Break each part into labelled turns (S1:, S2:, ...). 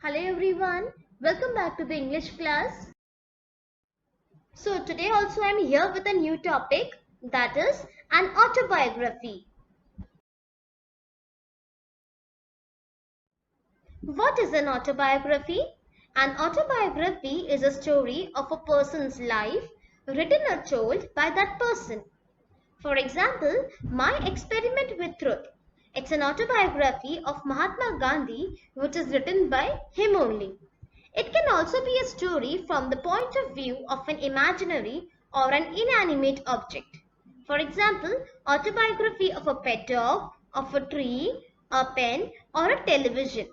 S1: Hello everyone, welcome back to the English class. So today also I am here with a new topic, that is an autobiography. What is an autobiography? An autobiography is a story of a person's life written or told by that person. For example, My Experiment with Truth. It's an autobiography of Mahatma Gandhi which is written by him only. It can also be a story from the point of view of an imaginary or an inanimate object. For example, autobiography of a pet dog, of a tree, a pen, or a television.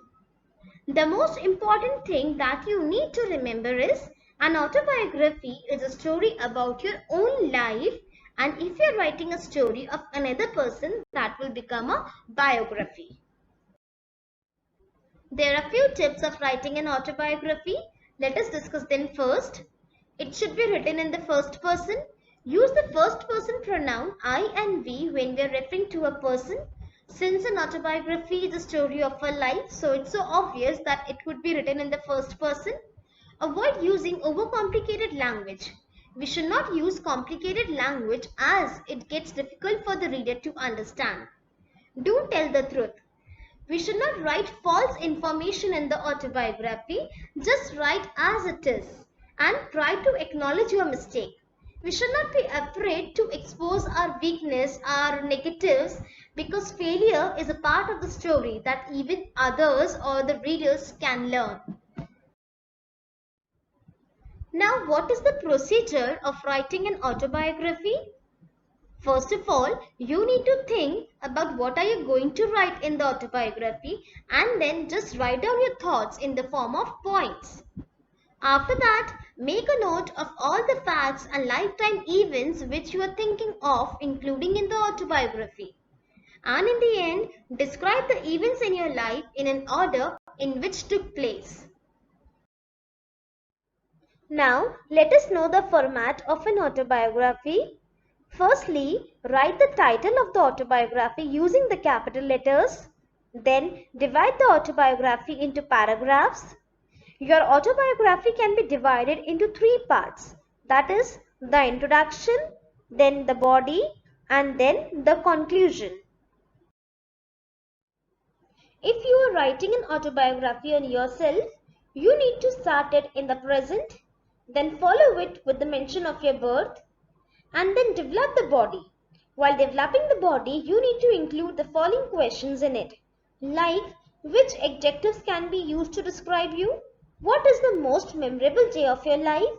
S1: The most important thing that you need to remember is an autobiography is a story about your own life, and if you're writing a story of another person, that will become a biography. There are few tips of writing an autobiography. Let us discuss them first. It should be written in the first person. Use the first person pronoun I and we when we are referring to a person. Since an autobiography is a story of a life, so it's so obvious that it would be written in the first person. Avoid using overcomplicated language. We should not use complicated language as it gets difficult for the reader to understand. Do tell the truth. We should not write false information in the autobiography. Just write as it is and try to acknowledge your mistake. We should not be afraid to expose our weakness, our negatives, because failure is a part of the story that even others or the readers can learn. Now, what is the procedure of writing an autobiography? First of all, you need to think about what are you going to write in the autobiography and then just write down your thoughts in the form of points. After that, make a note of all the facts and lifetime events which you are thinking of including in the autobiography. And in the end, describe the events in your life in an order in which took place. Now, let us know the format of an autobiography. Firstly, write the title of the autobiography using the capital letters. Then, divide the autobiography into paragraphs. Your autobiography can be divided into three parts. That is, the introduction, then the body, and then the conclusion. If you are writing an autobiography on yourself, you need to start it in the present, then follow it with the mention of your birth, and then develop the body. While developing the body, you need to include the following questions in it, like which adjectives can be used to describe you? What is the most memorable day of your life?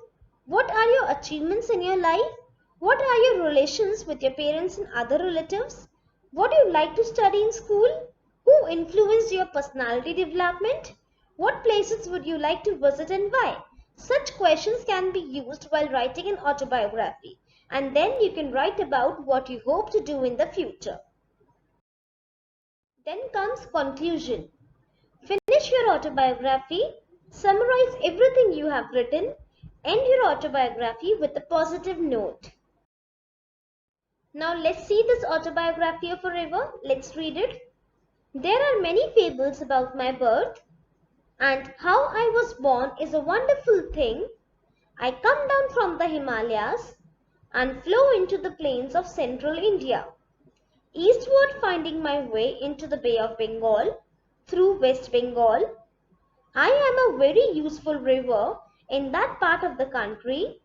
S1: What are your achievements in your life? What are your relations with your parents and other relatives? What do you like to study in school? Who influenced your personality development? What places would you like to visit and why? Such questions can be used while writing an autobiography, and then you can write about what you hope to do in the future. Then comes conclusion. Finish your autobiography, summarize everything you have written, end your autobiography with a positive note. Now let's see this autobiography of a river. Let's read it. There are many fables about my birth, and how I was born is a wonderful thing. I come down from the Himalayas and flow into the plains of central India, eastward finding my way into the Bay of Bengal through West Bengal. I am a very useful river in that part of the country.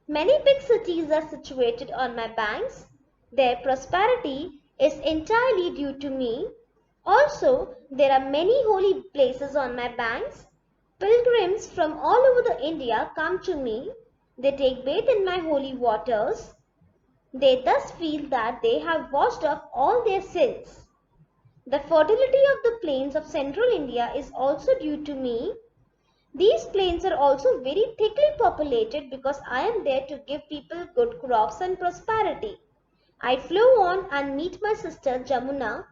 S1: Many big cities are situated on my banks. Their prosperity is entirely due to me. Also, there are many holy places on my banks. Pilgrims from all over the India come to me. They take bath in my holy waters. They thus feel that they have washed off all their sins. The fertility of the plains of central India is also due to me. These plains are also very thickly populated because I am there to give people good crops and prosperity. I flow on and meet my sister Jamuna,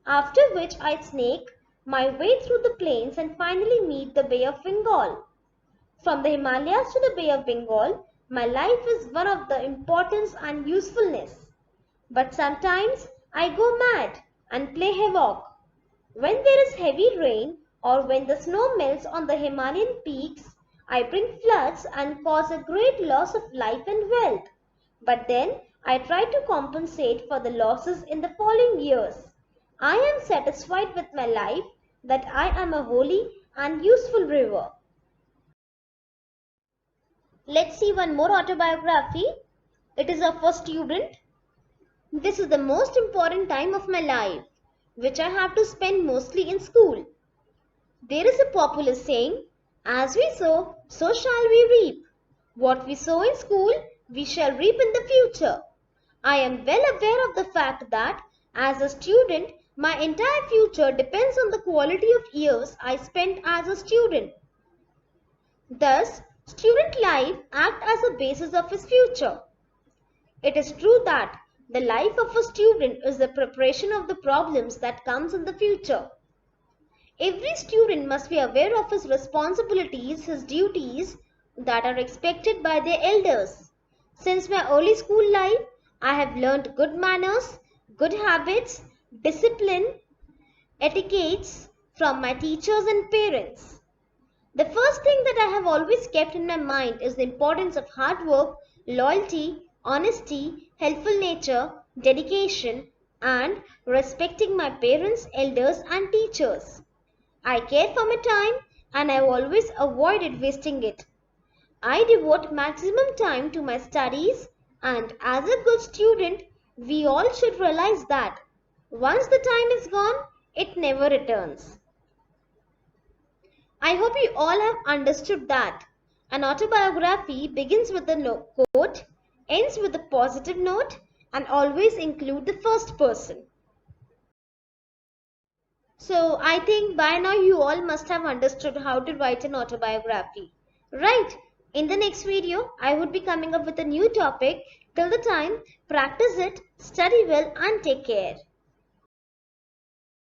S1: after which I snake my way through the plains and finally meet the Bay of Bengal. From the Himalayas to the Bay of Bengal, my life is one of the importance and usefulness. But sometimes I go mad and play havoc. When there is heavy rain or when the snow melts on the Himalayan peaks, I bring floods and cause a great loss of life and wealth. But then I try to compensate for the losses in the following years. I am satisfied with my life that I am a holy and useful river. Let's see one more autobiography. It is of a student. This is the most important time of my life, which I have to spend mostly in school. There is a popular saying, as we sow, so shall we reap. What we sow in school, we shall reap in the future. I am well aware of the fact that, as a student, my entire future depends on the quality of years I spent as a student. Thus, student life acts as a basis of his future. It is true that the life of a student is the preparation of the problems that comes in the future. Every student must be aware of his responsibilities, his duties that are expected by their elders. Since my early school life, I have learned good manners, good habits, discipline, etiquettes from my teachers and parents. The first thing that I have always kept in my mind is the importance of hard work, loyalty, honesty, helpful nature, dedication, and respecting my parents, elders, and teachers. I care for my time and I have always avoided wasting it. I devote maximum time to my studies, and as a good student, we all should realize that once the time is gone, it never returns. I hope you all have understood that an autobiography begins with a quote, ends with a positive note, and always include the first person. So I think by now you all must have understood how to write an autobiography. Right? In the next video, I would be coming up with a new topic. Till the time, practice it, study well and take care.